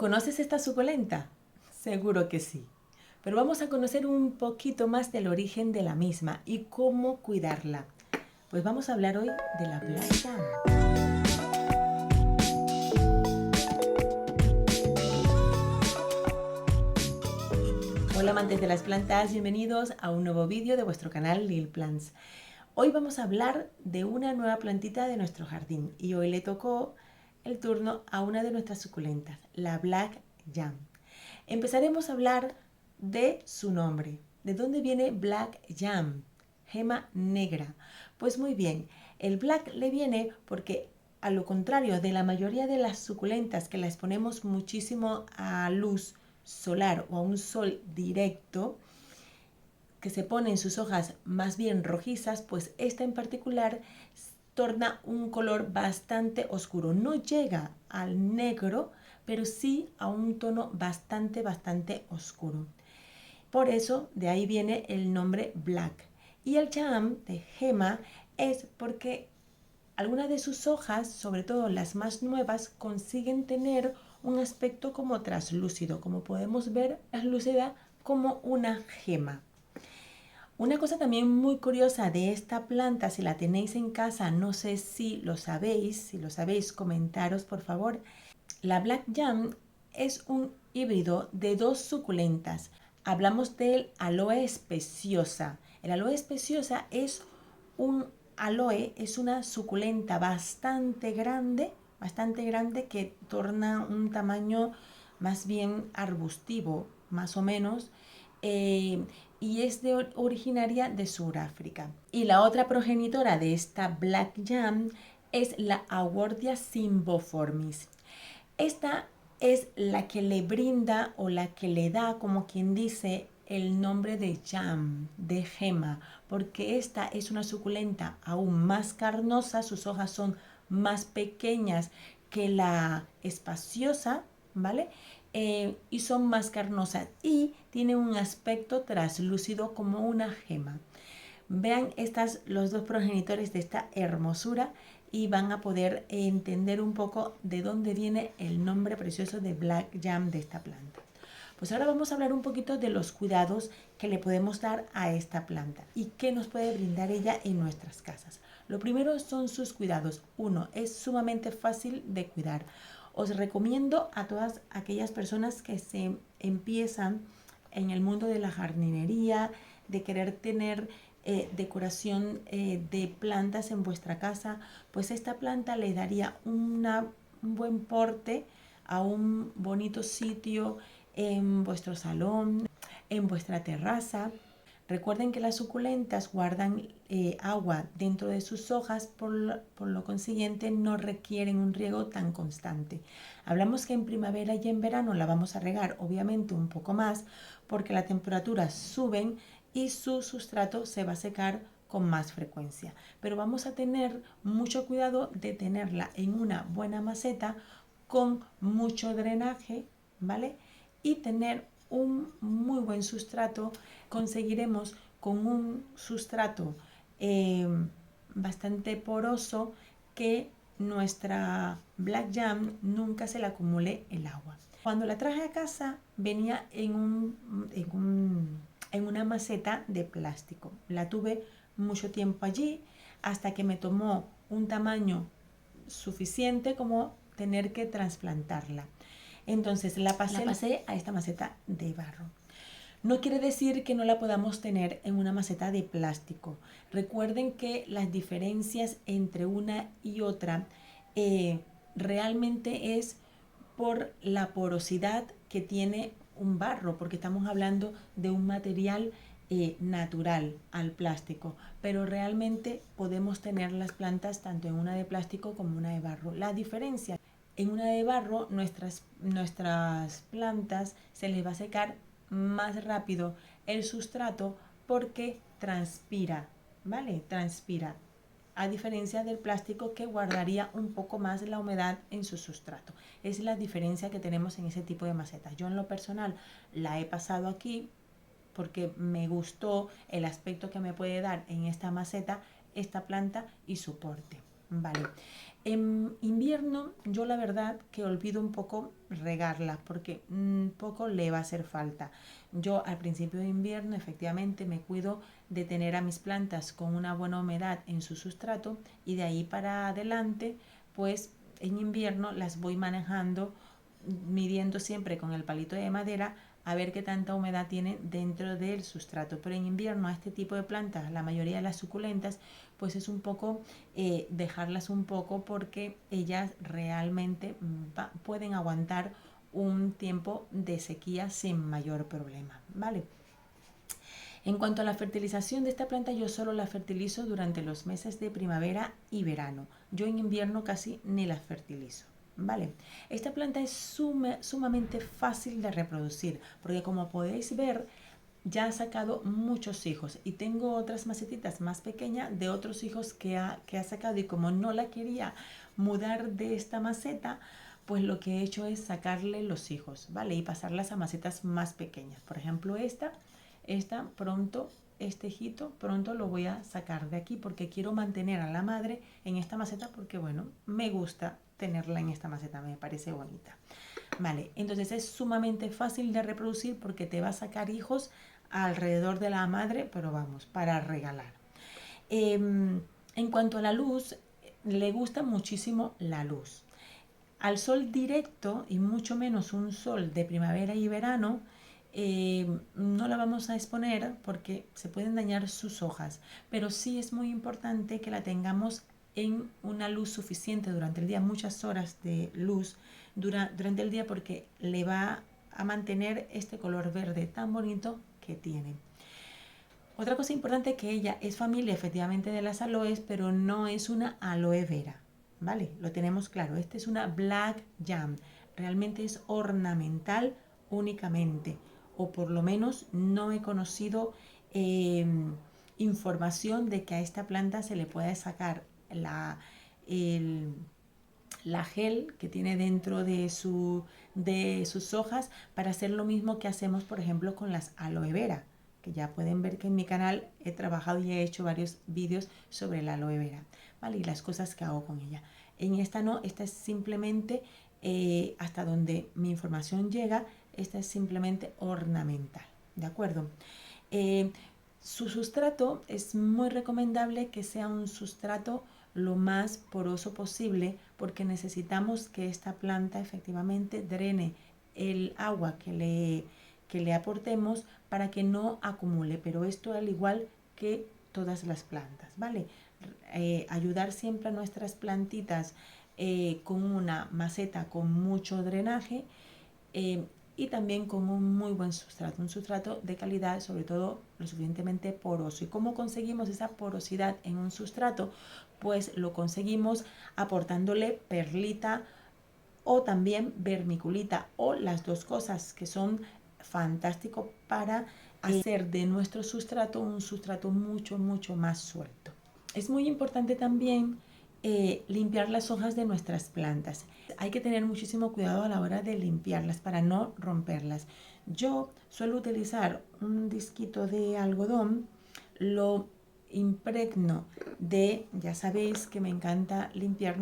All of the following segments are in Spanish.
¿Conoces esta suculenta? Seguro que sí. Pero vamos a conocer un poquito más del origen de la misma y cómo cuidarla. Pues vamos a hablar hoy de la Black Jam. Hola amantes de las plantas, bienvenidos a un nuevo vídeo de vuestro canal Lil Plants. Hoy vamos a hablar de una nueva plantita de nuestro jardín y hoy le tocó el turno a una de nuestras suculentas, la Black Jam. Empezaremos a hablar de su nombre. ¿De dónde viene Black Jam? Gema negra. Pues muy bien, el black le viene porque a lo contrario de la mayoría de las suculentas que las ponemos muchísimo a luz solar o a un sol directo, que se ponen sus hojas más bien rojizas, pues esta en particular torna un color bastante oscuro. No llega al negro, pero sí a un tono bastante oscuro. Por eso de ahí viene el nombre black. Y el jam de gema es porque algunas de sus hojas, sobre todo las más nuevas, consiguen tener un aspecto como traslúcido, como podemos ver, translúcida como una gema. Una cosa también muy curiosa de esta planta, si la tenéis en casa, no sé si lo sabéis, comentaros por favor. La Black Jam es un híbrido de dos suculentas. Hablamos del aloe speciosa. El aloe speciosa es un aloe, es una suculenta bastante grande que torna un tamaño más bien arbustivo, más o menos, y es originaria de Sudáfrica. Y la otra progenitora de esta Black Jam es la Awardia cymboformis. Esta es la que le brinda o la que le da, como quien dice, el nombre de jam, de gema, porque esta es una suculenta aún más carnosa, sus hojas son más pequeñas que la espaciosa, ¿vale? Y son más carnosas y tiene un aspecto traslúcido como una gema. Vean los dos progenitores de esta hermosura y van a poder entender un poco de dónde viene el nombre precioso de Black Jam de esta planta. Pues ahora vamos a hablar un poquito de los cuidados que le podemos dar a esta planta y qué nos puede brindar ella en nuestras casas. Lo primero son sus cuidados. Uno, es sumamente fácil de cuidar. Os recomiendo a todas aquellas personas que se empiezan en el mundo de la jardinería, de querer tener decoración de plantas en vuestra casa, pues esta planta le daría un buen porte a un bonito sitio en vuestro salón, en vuestra terraza. Recuerden que las suculentas guardan agua dentro de sus hojas, por lo consiguiente no requieren un riego tan constante. Hablamos que en primavera y en verano la vamos a regar obviamente un poco más porque las temperaturas suben y su sustrato se va a secar con más frecuencia. Pero vamos a tener mucho cuidado de tenerla en una buena maceta con mucho drenaje, ¿vale? Y tener un muy buen sustrato. Conseguiremos con un sustrato bastante poroso que nuestra Black Jam nunca se le acumule el agua. Cuando la traje a casa venía en una maceta de plástico. La tuve mucho tiempo allí hasta que me tomó un tamaño suficiente como tener que trasplantarla. Entonces la pasé a esta maceta de barro. No quiere decir que no la podamos tener en una maceta de plástico. Recuerden que las diferencias entre una y otra realmente es por la porosidad que tiene un barro, porque estamos hablando de un material natural al plástico, pero realmente podemos tener las plantas tanto en una de plástico como una de barro. La diferencia, en una de barro nuestras plantas se les va a secar más rápido el sustrato porque transpira, ¿vale? Transpira, a diferencia del plástico que guardaría un poco más la humedad en su sustrato. Es la diferencia que tenemos en ese tipo de macetas. Yo en lo personal la he pasado aquí porque me gustó el aspecto que me puede dar en esta maceta esta planta y su porte. Vale. En invierno yo la verdad que olvido un poco regarla porque poco le va a hacer falta. Yo al principio de invierno efectivamente me cuido de tener a mis plantas con una buena humedad en su sustrato y de ahí para adelante pues en invierno las voy manejando midiendo siempre con el palito de madera a ver qué tanta humedad tiene dentro del sustrato. Pero en invierno a este tipo de plantas, la mayoría de las suculentas, pues es un poco dejarlas un poco porque ellas realmente pueden aguantar un tiempo de sequía sin mayor problema, ¿vale? En cuanto a la fertilización de esta planta, yo solo la fertilizo durante los meses de primavera y verano. Yo en invierno casi ni la fertilizo. ¿Vale? Esta planta es sumamente fácil de reproducir porque como podéis ver ya ha sacado muchos hijos y tengo otras macetitas más pequeñas de otros hijos que ha sacado y como no la quería mudar de esta maceta, pues lo que he hecho es sacarle los hijos, ¿vale? Y pasarlas a macetas más pequeñas. Por ejemplo, esta pronto, este hijito pronto lo voy a sacar de aquí porque quiero mantener a la madre en esta maceta porque, bueno, me gusta tenerla en esta maceta, me parece bonita. Vale, entonces es sumamente fácil de reproducir porque te va a sacar hijos alrededor de la madre, pero vamos, para regalar. En cuanto a la luz, le gusta muchísimo la luz. Al sol directo y mucho menos un sol de primavera y verano, no la vamos a exponer porque se pueden dañar sus hojas, pero sí es muy importante que la tengamos en una luz suficiente durante el día, muchas horas de luz durante el día porque le va a mantener este color verde tan bonito que tiene. Otra cosa importante es que ella es familia efectivamente de las aloes, pero no es una aloe vera, ¿vale? Lo tenemos claro, esta es una black jam, realmente es ornamental únicamente, o por lo menos no he conocido eh, información de que a esta planta se le pueda sacar el, la gel que tiene dentro de sus hojas para hacer lo mismo que hacemos, por ejemplo, con las aloe vera, que ya pueden ver que en mi canal he trabajado y he hecho varios vídeos sobre la aloe vera, ¿vale? Y las cosas que hago con ella. En esta no, esta es simplemente, hasta donde mi información llega, esta es simplemente ornamental, ¿de acuerdo? Eh, Su sustrato es muy recomendable que sea un sustrato lo más poroso posible porque necesitamos que esta planta efectivamente drene el agua que le aportemos para que no acumule, pero esto al igual que todas las plantas, ¿vale? Ayudar siempre a nuestras plantitas con una maceta con mucho drenaje eh, y también con un muy buen sustrato, un sustrato de calidad, sobre todo lo suficientemente poroso. ¿Y cómo conseguimos esa porosidad en un sustrato? Pues lo conseguimos aportándole perlita o también vermiculita o las dos cosas que son fantásticos para hacer de nuestro sustrato un sustrato mucho más suelto. Es muy importante también limpiar las hojas de nuestras plantas. Hay que tener muchísimo cuidado a la hora de limpiarlas para no romperlas. Yo suelo utilizar un disquito de algodón, lo impregno de, ya sabéis que me encanta limpiar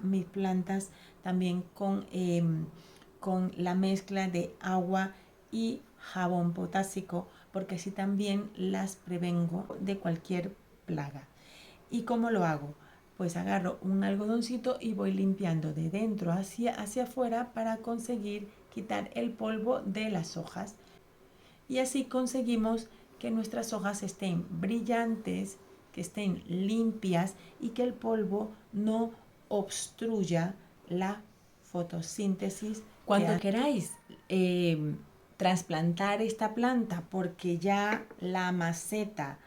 mis plantas también con la mezcla de agua y jabón potásico, porque así también las prevengo de cualquier plaga. ¿Y cómo lo hago? Pues agarro un algodoncito y voy limpiando de dentro hacia afuera para conseguir quitar el polvo de las hojas. Y así conseguimos que nuestras hojas estén brillantes, que estén limpias y que el polvo no obstruya la fotosíntesis. Cuando queráis trasplantar esta planta porque ya la maceta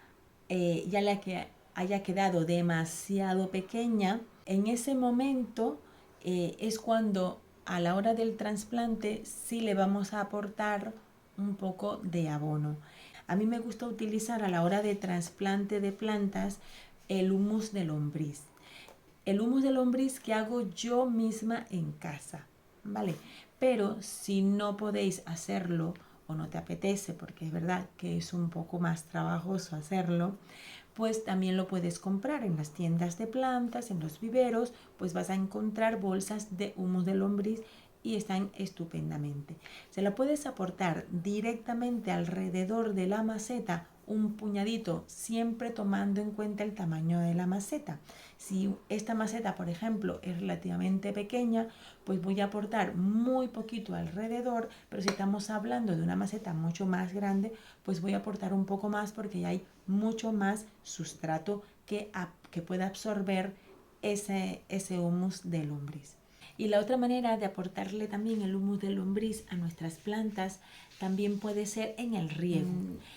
ya la que haya quedado demasiado pequeña, en ese momento es cuando a la hora del trasplante sí le vamos a aportar un poco de abono. A mí me gusta utilizar a la hora de trasplante de plantas el humus de lombriz. El humus de lombriz que hago yo misma en casa, ¿vale? Pero si no podéis hacerlo o no te apetece, porque es verdad que es un poco más trabajoso hacerlo, pues también lo puedes comprar en las tiendas de plantas, en los viveros, pues vas a encontrar bolsas de humus de lombriz y están estupendamente. Se la puedes aportar directamente alrededor de la maceta, un puñadito, siempre tomando en cuenta el tamaño de la maceta. Si esta maceta, por ejemplo, es relativamente pequeña, pues voy a aportar muy poquito alrededor, pero si estamos hablando de una maceta mucho más grande, pues voy a aportar un poco más porque hay mucho más sustrato que pueda absorber ese humus de lombriz. Y la otra manera de aportarle también el humus de lombriz a nuestras plantas también puede ser en el riego.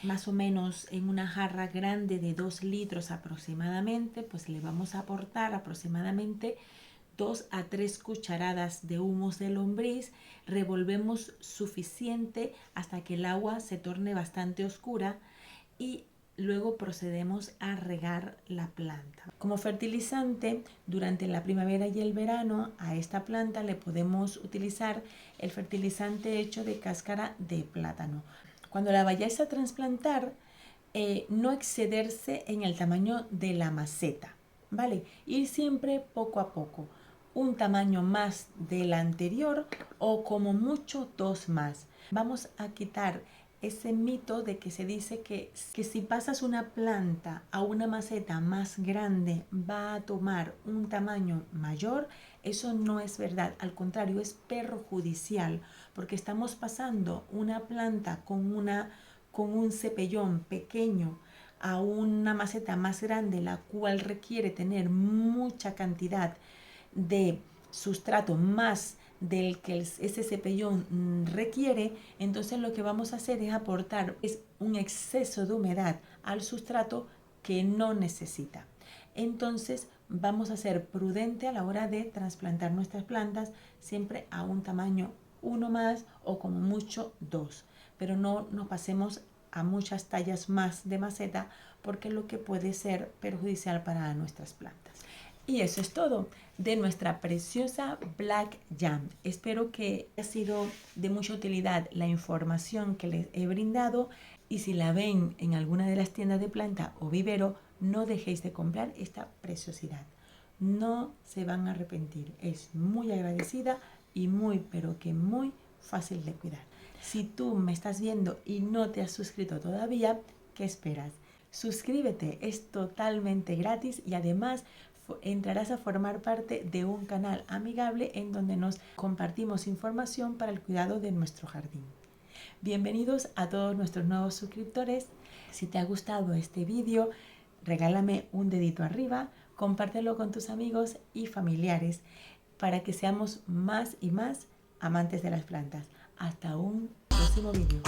Más o menos en una jarra grande de 2 litros aproximadamente, pues le vamos a aportar aproximadamente 2 a 3 cucharadas de humus de lombriz. Revolvemos suficiente hasta que el agua se torne bastante oscura y luego procedemos a regar la planta. Como fertilizante, durante la primavera y el verano, a esta planta le podemos utilizar el fertilizante hecho de cáscara de plátano. Cuando la vayáis a trasplantar, no excederse en el tamaño de la maceta, ¿vale? Ir siempre poco a poco, un tamaño más del anterior o como mucho 2 más. Vamos a quitar ese mito de que se dice que si pasas una planta a una maceta más grande va a tomar un tamaño mayor. Eso no es verdad, al contrario, es perjudicial porque estamos pasando una planta con un cepellón pequeño a una maceta más grande, la cual requiere tener mucha cantidad de sustrato más del que ese cepellón requiere. Entonces lo que vamos a hacer es aportar un exceso de humedad al sustrato que no necesita. Entonces vamos a ser prudentes a la hora de trasplantar nuestras plantas, siempre a un tamaño 1 más o como mucho 2, pero no nos pasemos a muchas tallas más de maceta porque lo que puede ser perjudicial para nuestras plantas. Y eso es todo de nuestra preciosa Black Jam. Espero que haya sido de mucha utilidad la información que les he brindado y si la ven en alguna de las tiendas de planta o vivero, no dejéis de comprar esta preciosidad. No se van a arrepentir. Es muy agradecida y muy, pero que muy fácil de cuidar. Si tú me estás viendo y no te has suscrito todavía, ¿qué esperas? Suscríbete, es totalmente gratis y además entrarás a formar parte de un canal amigable en donde nos compartimos información para el cuidado de nuestro jardín. Bienvenidos a todos nuestros nuevos suscriptores. Si te ha gustado este vídeo, regálame un dedito arriba, compártelo con tus amigos y familiares para que seamos más y más amantes de las plantas. Hasta un próximo vídeo.